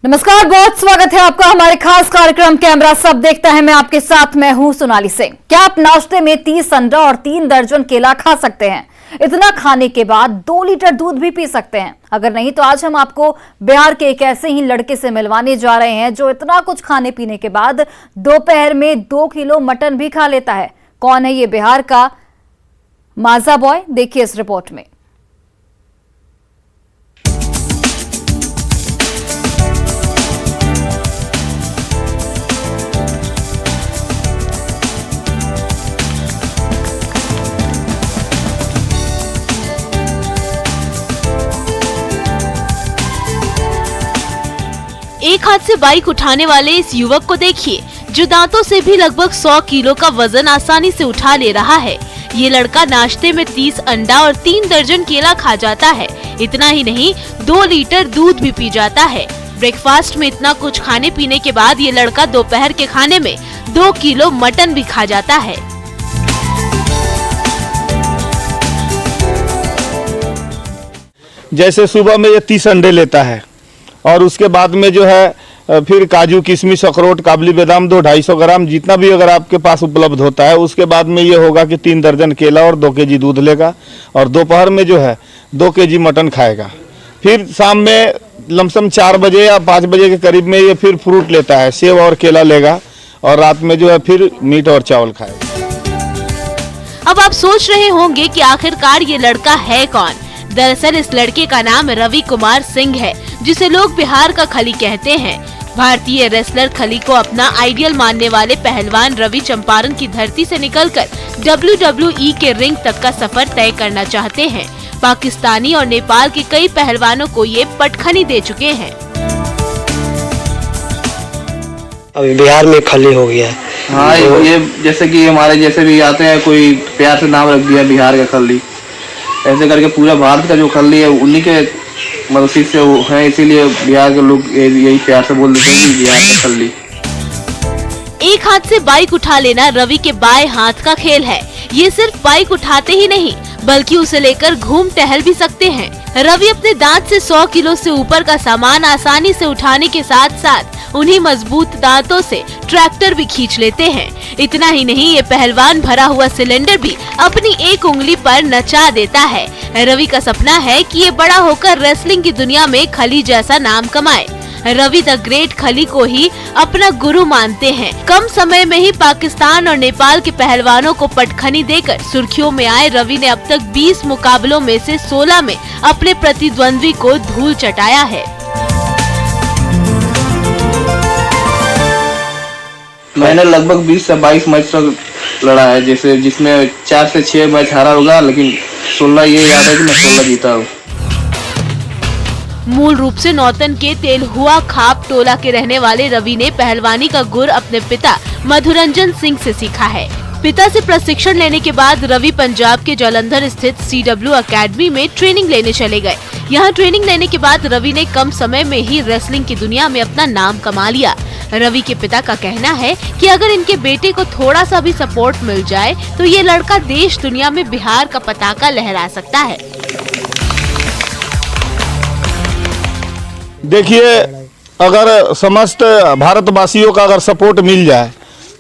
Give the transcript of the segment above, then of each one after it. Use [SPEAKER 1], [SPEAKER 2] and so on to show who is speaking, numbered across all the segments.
[SPEAKER 1] नमस्कार, बहुत स्वागत है आपका हमारे खास कार्यक्रम कैमरा सब देखता है। मैं आपके साथ मैं हूं सोनाली सिंह। क्या आप नाश्ते में 30 अंडा और 3 दर्जन केला खा सकते हैं? इतना खाने के बाद 2 लीटर दूध भी पी सकते हैं? अगर नहीं तो आज हम आपको बिहार के एक ऐसे ही लड़के से मिलवाने जा रहे हैं जो इतना कुछ खाने पीने के बाद दोपहर में 2 किलो मटन भी खा लेता है। कौन है ये बिहार का माजा बॉय? देखिए इस रिपोर्ट में।
[SPEAKER 2] एक हाथ से बाइक उठाने वाले इस युवक को देखिए, जो दांतों से भी लगभग 100 किलो का वजन आसानी से उठा ले रहा है। ये लड़का नाश्ते में 30 अंडा और 3 दर्जन केला खा जाता है। इतना ही नहीं, 2 लीटर दूध भी पी जाता है। ब्रेकफास्ट में इतना कुछ खाने पीने के बाद ये लड़का दोपहर के खाने में 2 किलो मटन भी खा जाता है।
[SPEAKER 3] जैसे सुबह में ये 30 अंडे लेता है और उसके बाद में जो है फिर काजू किशमिश अखरोट काबली बादाम 200-250 ग्राम जितना भी अगर आपके पास उपलब्ध होता है। उसके बाद में ये होगा कि 3 दर्जन केला और 2 केजी दूध लेगा और दोपहर में जो है 2 केजी मटन खाएगा। फिर शाम में लमसम 4 बजे या 5 बजे के करीब में ये फिर फ्रूट लेता है, सेब और केला लेगा और रात में जो है फिर मीट और चावल खाएगा।
[SPEAKER 2] अब आप सोच रहे होंगे कि आखिरकार ये लड़का है कौन? दरअसल इस लड़के का नाम रवि कुमार सिंह है, जिसे लोग बिहार का खली कहते हैं। भारतीय रेसलर खली को अपना आइडियल मानने वाले पहलवान रवि चंपारण की धरती से निकलकर WWE के रिंग तक का सफर तय करना चाहते हैं। पाकिस्तानी और नेपाल के कई पहलवानों को ये पटखनी दे चुके हैं।
[SPEAKER 4] अभी बिहार में खली हो गया है।
[SPEAKER 5] हाँ, ये जैसे कि हमारे जैसे भी आते हैं, कोई प्यार से नाम रख दिया बिहार का खली, ऐसे करके पूरा भारत का जो खली है उन्हीं के मतलब से वो है, इसीलिए बिहार के लोग यही प्यार से बोल देते हैं कि बिहार का खली।
[SPEAKER 2] एक हाथ से बाइक उठा लेना रवि के बाएं हाथ का खेल है। ये सिर्फ बाइक उठाते ही नहीं, बल्कि उसे लेकर घूम टहल भी सकते हैं। रवि अपने दांत से 100 किलो से ऊपर का सामान आसानी से उठाने के साथ साथ उन्हीं मजबूत दांतों से ट्रैक्टर भी खींच लेते हैं। इतना ही नहीं, ये पहलवान भरा हुआ सिलेंडर भी अपनी एक उंगली पर नचा देता है। रवि का सपना है कि ये बड़ा होकर रेसलिंग की दुनिया में खली जैसा नाम कमाए। रवि द ग्रेट खली को ही अपना गुरु मानते हैं। कम समय में ही पाकिस्तान और नेपाल के पहलवानों को पटखनी देकर सुर्खियों में आए रवि ने अब तक 20 मुकाबलों में से 16 में अपने प्रतिद्वंद्वी को धूल चटाया है।
[SPEAKER 5] मैंने लगभग 20 से 22 मैच तक लड़ा है, जैसे जिसमें 4 से 6 मैच हारा होगा, लेकिन 16 ये याद है कि मैं 16 जीता हूँ।
[SPEAKER 2] मूल रूप से नौतन के तेलहुआ खाप टोला के रहने वाले रवि ने पहलवानी का गुर अपने पिता मधुरंजन सिंह से सीखा है। पिता से प्रशिक्षण लेने के बाद रवि पंजाब के जालंधर स्थित CW अकेडमी में ट्रेनिंग लेने चले गए। यहाँ ट्रेनिंग लेने के बाद रवि ने कम समय में ही रेसलिंग की दुनिया में अपना नाम कमा लिया। रवि के पिता का कहना है कि अगर इनके बेटे को थोड़ा सा भी सपोर्ट मिल जाए तो ये लड़का देश दुनिया में बिहार का पताका लहरा सकता है।
[SPEAKER 3] देखिए, अगर समस्त भारतवासियों का अगर सपोर्ट मिल जाए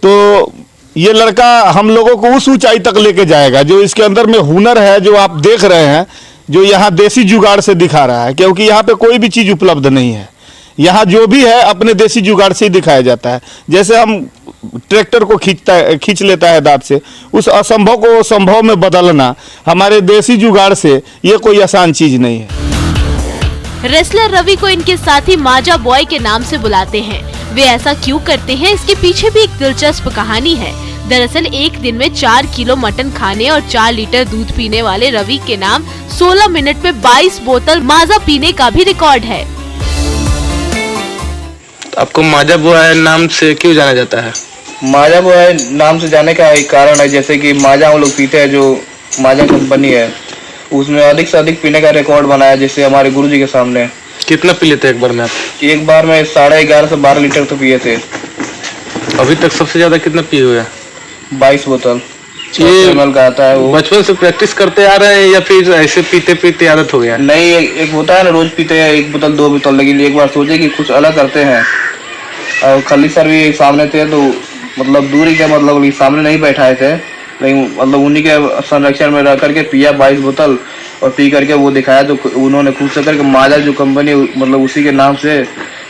[SPEAKER 3] तो ये लड़का हम लोगों को उस ऊंचाई तक लेके जाएगा जो इसके अंदर में हुनर है, जो आप देख रहे हैं, जो यहाँ देसी जुगाड़ से दिखा रहा है। क्योंकि यहाँ पे कोई भी चीज़ उपलब्ध नहीं है। यहाँ जो भी है अपने देसी जुगाड़ से ही दिखाया जाता है। जैसे हम ट्रैक्टर को खींच लेता है दांत से, उस असंभव को संभव में बदलना हमारे देसी जुगाड़ से ये कोई आसान चीज़ नहीं है।
[SPEAKER 2] रेसलर रवि को इनके साथी माजा बॉय के नाम से बुलाते हैं। वे ऐसा क्यों करते हैं, इसके पीछे भी एक दिलचस्प कहानी है। दरअसल एक दिन में 4 किलो मटन खाने और 4 लीटर दूध पीने वाले रवि के नाम 16 मिनट में 22 बोतल माजा पीने का भी रिकॉर्ड है।
[SPEAKER 4] आपको माजा बॉय नाम से क्यों जाना जाता है?
[SPEAKER 5] माजा बॉय नाम से जाने का एक कारण है, जैसे कि माजा हम लोग पीते हैं, जो माजा कंपनी है उसमें अधिक से अधिक पीने का रिकॉर्ड बनाया, जैसे हमारे गुरुजी के सामने।
[SPEAKER 4] कितना पी लेते हैं एक बार में आप?
[SPEAKER 5] एक बार में 11.5 से 12 लीटर तो पिए थे।
[SPEAKER 4] अभी तक सबसे ज्यादा कितना पिए हुए हैं?
[SPEAKER 5] 22 बोतल।
[SPEAKER 4] ये
[SPEAKER 5] एमएल का आता है वो।
[SPEAKER 4] बचपन से प्रैक्टिस करते आ रहे हैं या फिर ऐसे पीते पीते आदत हो गया?
[SPEAKER 5] नहीं, एक होता है ना, रोज पीते हैं 1 बोतल 2 बोतल, लेकिन एक बार सोचे कि कुछ अलग करते हैं। और खली सर भी सामने थे, तो मतलब दूरी के मतलब सामने नहीं बैठाए थे, लेकिन मतलब उन्हीं के संरक्षण में रह करके पिया 22 बोतल और पी करके वो दिखाया। तो उन्होंने खुद से करके माजा जो कंपनी मतलब उसी के नाम से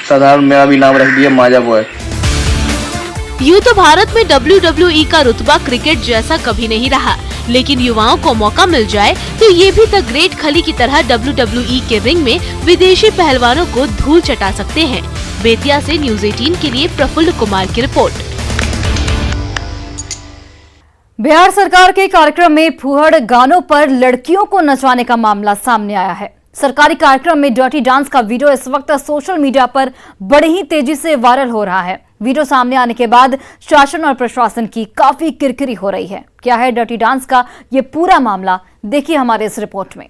[SPEAKER 5] साधारण मेरा भी नाम रख दिया, माजा बॉय।
[SPEAKER 2] यूँ तो भारत में WWE का रुतबा क्रिकेट जैसा कभी नहीं रहा, लेकिन युवाओं को मौका मिल जाए तो ये भी द ग्रेट खली की तरह WWE के रिंग में विदेशी पहलवानों को धूल चटा सकते हैं। बेतिया से न्यूज़ 18 के लिए प्रफुल्ल कुमार की रिपोर्ट।
[SPEAKER 1] बिहार सरकार के कार्यक्रम में फूहड़ गानों पर लड़कियों को नचवाने का मामला सामने आया है। सरकारी कार्यक्रम में डर्टी डांस का वीडियो इस वक्त सोशल मीडिया पर बड़ी ही तेजी से वायरल हो रहा है। वीडियो सामने आने के बाद शासन और प्रशासन की काफी किरकिरी हो रही है। क्या है डर्टी डांस का ये पूरा मामला, देखिए हमारे इस रिपोर्ट में।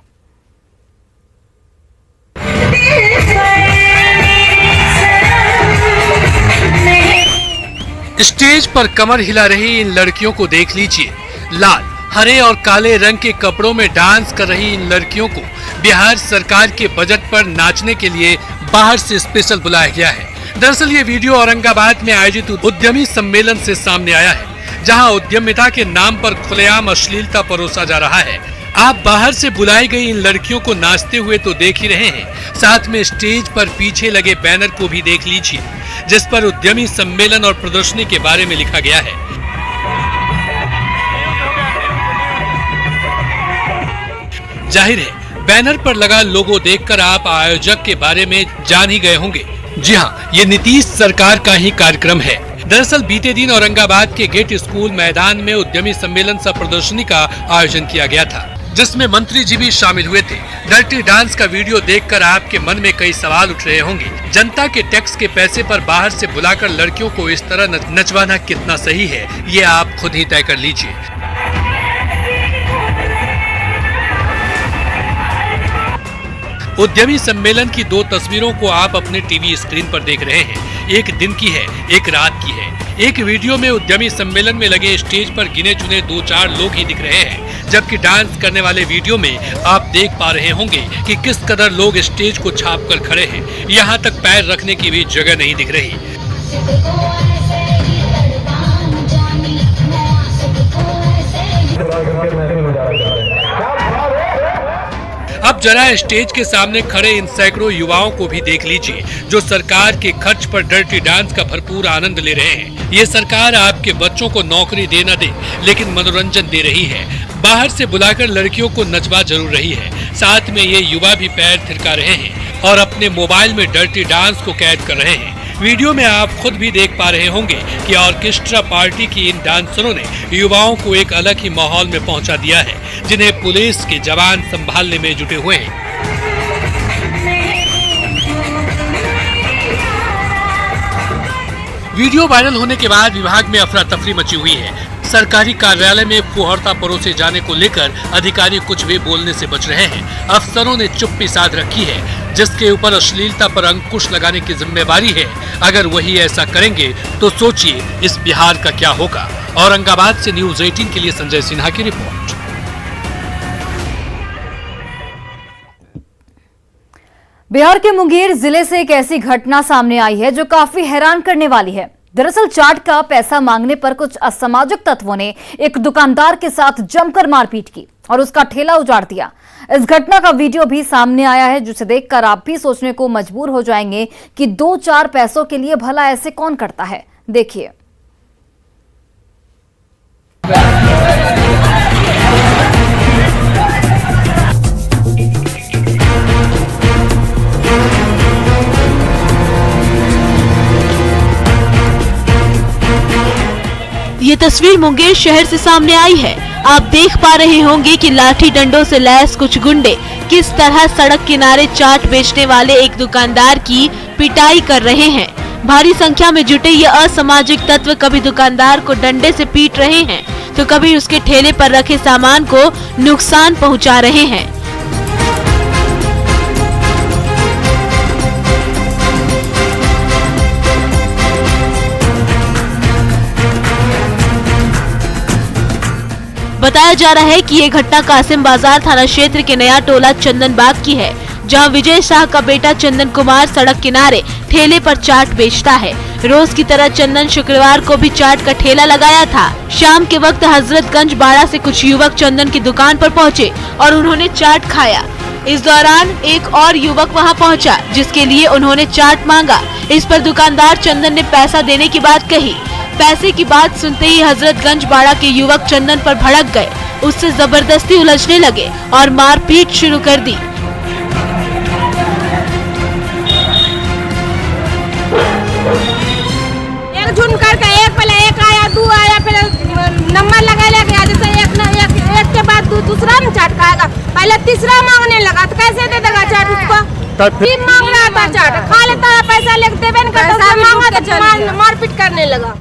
[SPEAKER 6] स्टेज पर कमर हिला रही इन लड़कियों को देख लीजिए। लाल, हरे और काले रंग के कपड़ों में डांस कर रही इन लड़कियों को बिहार सरकार के बजट पर नाचने के लिए बाहर से स्पेशल बुलाया गया है। दरअसल ये वीडियो औरंगाबाद में आयोजित उद्यमी सम्मेलन से सामने आया है, जहां उद्यमिता के नाम पर खुलेआम अश्लीलता परोसा जा रहा है। आप बाहर से बुलाई गई इन लड़कियों को नाचते हुए तो देख ही रहे हैं, साथ में स्टेज पर पीछे लगे बैनर को भी देख लीजिए, जिस पर उद्यमी सम्मेलन और प्रदर्शनी के बारे में लिखा गया है। जाहिर है बैनर पर लगा लोगो देखकर आप आयोजक के बारे में जान ही गए होंगे। जी हाँ, ये नीतीश सरकार का ही कार्यक्रम है। दरअसल बीते दिन औरंगाबाद के गेट स्कूल मैदान में उद्यमी सम्मेलन सह प्रदर्शनी का आयोजन किया गया था, जिसमें मंत्री जी भी शामिल हुए थे। डर्टी डांस का वीडियो देखकर आपके मन में कई सवाल उठ रहे होंगे। जनता के टैक्स के पैसे पर बाहर से बुलाकर लड़कियों को इस तरह नचवाना कितना सही है, ये आप खुद ही तय कर लीजिए। उद्यमी सम्मेलन की 2 तस्वीरों को आप अपने टीवी स्क्रीन पर देख रहे हैं। एक दिन की है, एक रात की है। एक वीडियो में उद्यमी सम्मेलन में लगे स्टेज पर गिने चुने 2-4 लोग ही दिख रहे हैं, जबकि डांस करने वाले वीडियो में आप देख पा रहे होंगे कि किस कदर लोग स्टेज को छाप कर खड़े हैं। यहाँ तक पैर रखने की भी जगह नहीं दिख रही। अब जरा स्टेज के सामने खड़े इन सैकड़ों युवाओं को भी देख लीजिए, जो सरकार के खर्च पर डर्टी डांस का भरपूर आनंद ले रहे हैं। ये सरकार आपके बच्चों को नौकरी दे न दे, लेकिन मनोरंजन दे रही है। बाहर से बुलाकर लड़कियों को नचवा जरूर रही है, साथ में ये युवा भी पैर थिरका रहे हैं और अपने मोबाइल में डर्टी डांस को कैद कर रहे हैं। वीडियो में आप खुद भी देख पा रहे होंगे कि ऑर्केस्ट्रा पार्टी की इन डांसरों ने युवाओं को एक अलग ही माहौल में पहुंचा दिया है, जिन्हें पुलिस के जवान संभालने में जुटे हुए हैं। वीडियो वायरल होने के बाद विभाग में अफरा तफरी मची हुई है। सरकारी कार्यालय में फुहड़ता परोसे जाने को लेकर अधिकारी कुछ भी बोलने से बच रहे हैं। अफसरों ने चुप्पी साध रखी है, जिसके ऊपर अश्लीलता पर अंकुश लगाने की जिम्मेवारी है। अगर वही ऐसा करेंगे तो सोचिए इस बिहार का क्या होगा। औरंगाबाद से न्यूज़ 18 के लिए संजय सिन्हा की रिपोर्ट।
[SPEAKER 1] बिहार के मुंगेर जिले से एक ऐसी घटना सामने आई है जो काफी हैरान करने वाली है। दरअसल चाट का पैसा मांगने पर कुछ असामाजिक तत्वों ने एक दुकानदार के साथ जमकर मारपीट की और उसका ठेला उजाड़ दिया। इस घटना का वीडियो भी सामने आया है, जिसे देखकर आप भी सोचने को मजबूर हो जाएंगे कि 2-4 पैसों के लिए भला ऐसे कौन करता है। देखिए।
[SPEAKER 2] ये तस्वीर मुंगेर शहर से सामने आई है। आप देख पा रहे होंगे कि लाठी डंडों से लैस कुछ गुंडे किस तरह सड़क किनारे चाट बेचने वाले एक दुकानदार की पिटाई कर रहे हैं। भारी संख्या में जुटे ये असामाजिक तत्व कभी दुकानदार को डंडे से पीट रहे हैं, तो कभी उसके ठेले पर रखे सामान को नुकसान पहुंचा रहे हैं। बताया जा रहा है कि ये घटना कासिम बाजार थाना क्षेत्र के नया टोला चंदन बाग की है, जहां विजय शाह का बेटा चंदन कुमार सड़क किनारे ठेले पर चाट बेचता है। रोज की तरह चंदन शुक्रवार को भी चाट का ठेला लगाया था। शाम के वक्त हजरतगंज बाड़ा से कुछ युवक चंदन की दुकान पर पहुंचे और उन्होंने चाट खाया। इस दौरान एक और युवक वहां पहुंचा, जिसके लिए उन्होंने चाट मांगा। इस पर दुकानदार चंदन ने पैसा देने की बात कही। पैसे की बात सुनते ही हजरतगंज बाड़ा के युवक चंदन पर भड़क गए, उससे जबरदस्ती उलझने लगे और मारपीट शुरू कर दी।
[SPEAKER 7] एक झुंड करके एक पहले एक आया, दो आया, फिर नंबर लगा गया, जैसे एक के बाद दूसरा न चाट खाएगा, पहले तीसरा मांगने लगा तो कैसे दे देगा चाट उसको? फिर मांग रहा था चाट, खा लेता है, पैसा लेके देवे न करता, मांगा तो मारपीट करने लगा।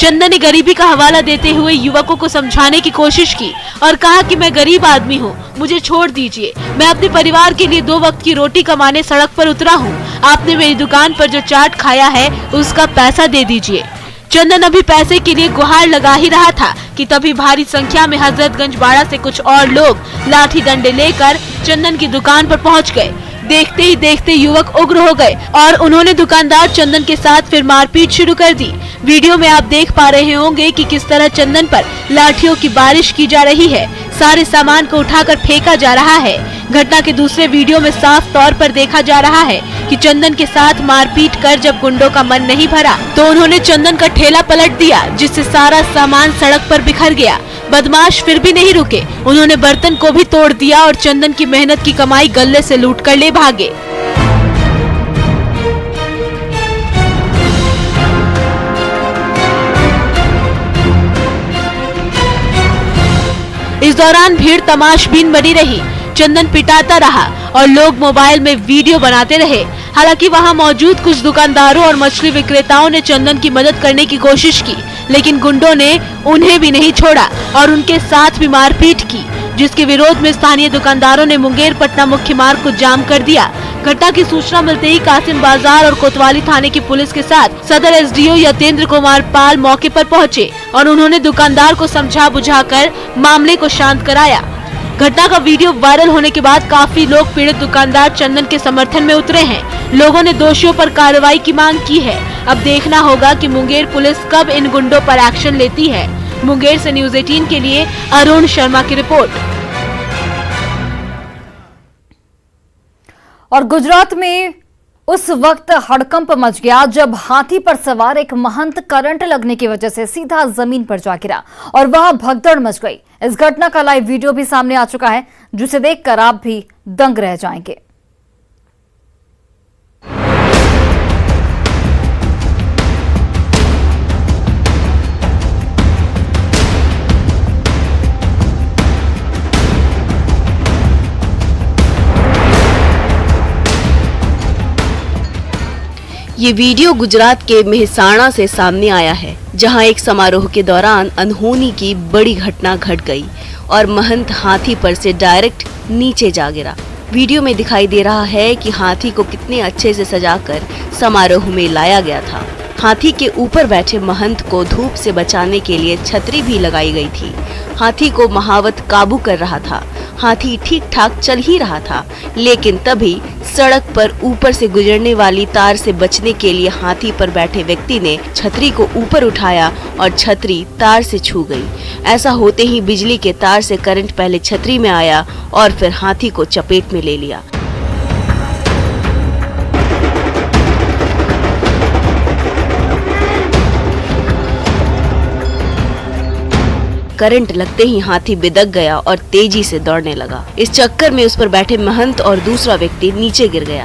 [SPEAKER 2] चंदन ने गरीबी का हवाला देते हुए युवकों को समझाने की कोशिश की और कहा कि मैं गरीब आदमी हूँ, मुझे छोड़ दीजिए, मैं अपने परिवार के लिए 2 वक्त की रोटी कमाने सड़क पर उतरा हूँ। आपने मेरी दुकान पर जो चाट खाया है उसका पैसा दे दीजिए। चंदन अभी पैसे के लिए गुहार लगा ही रहा था कि तभी भारी संख्या में हजरतगंज बाड़ा से कुछ और लोग लाठी डंडे लेकर चंदन की दुकान पर पहुंच गए। देखते ही देखते युवक उग्र हो गए और उन्होंने दुकानदार चंदन के साथ फिर मारपीट शुरू कर दी। वीडियो में आप देख पा रहे होंगे कि किस तरह चंदन पर लाठियों की बारिश की जा रही है, सारे सामान को उठाकर फेंका जा रहा है। घटना के दूसरे वीडियो में साफ तौर पर देखा जा रहा है कि चंदन के साथ मारपीट कर जब गुंडों का मन नहीं भरा तो उन्होंने चंदन का ठेला पलट दिया, जिससे सारा सामान सड़क पर बिखर गया। बदमाश फिर भी नहीं रुके, उन्होंने बर्तन को भी तोड़ दिया और चंदन की मेहनत की कमाई गले से लूट कर ले भागे। इस दौरान भीड़ तमाशबीन बनी रही। चंदन पिटाता रहा और लोग मोबाइल में वीडियो बनाते रहे। हालांकि वहां मौजूद कुछ दुकानदारों और मछली विक्रेताओं ने चंदन की मदद करने की कोशिश की, लेकिन गुंडों ने उन्हें भी नहीं छोड़ा और उनके साथ भी मारपीट की, जिसके विरोध में स्थानीय दुकानदारों ने मुंगेर पटना मुख्य मार्ग को जाम कर दिया। घटना की सूचना मिलते ही कासिम बाजार और कोतवाली थाने की पुलिस के साथ सदर एसडीओ यतेंद्र कुमार पाल मौके पर पहुंचे और उन्होंने दुकानदार को समझा बुझाकर मामले को शांत कराया। घटना का वीडियो वायरल होने के बाद काफी लोग पीड़ित दुकानदार चंदन के समर्थन में उतरे हैं। लोगों ने दोषियों पर कार्रवाई की मांग की है। अब देखना होगा कि मुंगेर पुलिस कब इन गुंडों पर एक्शन लेती है। मुंगेर से न्यूज़ 18 के लिए अरुण शर्मा की रिपोर्ट।
[SPEAKER 1] और गुजरात में उस वक्त हड़कंप मच गया जब हाथी पर सवार एक महंत करंट लगने की वजह से सीधा जमीन पर जा गिरा और वहां भगदड़ मच गई। इस घटना का लाइव वीडियो भी सामने आ चुका है, जिसे देखकर आप भी दंग रह जाएंगे।
[SPEAKER 8] ये वीडियो गुजरात के मेहसाणा से सामने आया है, जहां एक समारोह के दौरान अनहोनी की बड़ी घटना घट गई और महंत हाथी पर से डायरेक्ट नीचे जा गिरा। वीडियो में दिखाई दे रहा है कि हाथी को कितने अच्छे से सजाकर समारोह में लाया गया था। हाथी के ऊपर बैठे महंत को धूप से बचाने के लिए छतरी भी लगाई गई थी। हाथी को महावत काबू कर रहा था। हाथी ठीक ठाक चल ही रहा था, लेकिन तभी सड़क पर ऊपर से गुजरने वाली तार से बचने के लिए हाथी पर बैठे व्यक्ति ने छतरी को ऊपर उठाया और छतरी तार से छू गई। ऐसा होते ही बिजली के तार से करंट पहले छतरी में आया और फिर हाथी को चपेट में ले लिया। करंट लगते ही हाथी बिदक गया और तेजी से दौड़ने लगा। इस चक्कर में उस पर बैठे महंत और दूसरा व्यक्ति नीचे गिर गया।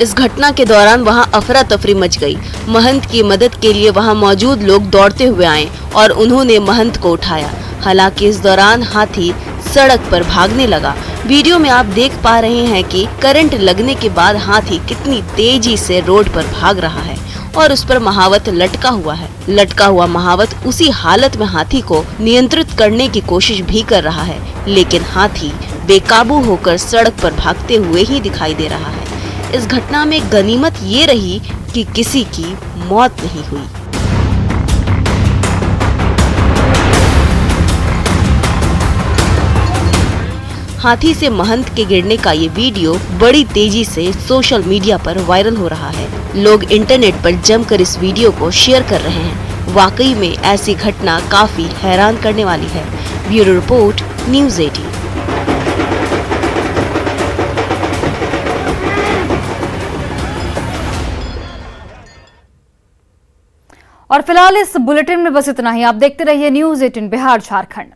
[SPEAKER 8] इस घटना के दौरान वहां अफरा तफरी मच गई। महंत की मदद के लिए वहां मौजूद लोग दौड़ते हुए आए और उन्होंने महंत को उठाया। हालांकि इस दौरान हाथी सड़क पर भागने लगा। वीडियो में आप देख पा रहे हैं कि करंट लगने के बाद हाथी कितनी तेजी से रोड पर भाग रहा है और उस पर महावत लटका हुआ है। लटका हुआ महावत उसी हालत में हाथी को नियंत्रित करने की कोशिश भी कर रहा है, लेकिन हाथी बेकाबू होकर सड़क पर भागते हुए ही दिखाई दे रहा है। इस घटना में गनीमत ये रही कि किसी की मौत नहीं हुई। हाथी से महंत के गिरने का ये वीडियो बड़ी तेजी से सोशल मीडिया पर वायरल हो रहा है। लोग इंटरनेट पर जमकर इस वीडियो को शेयर कर रहे हैं। वाकई में ऐसी घटना काफी हैरान करने वाली है। Bureau report, news 18।
[SPEAKER 1] और फिलहाल इस बुलेटिन में बस इतना ही। आप देखते रहिए न्यूज़ 18 बिहार झारखंड।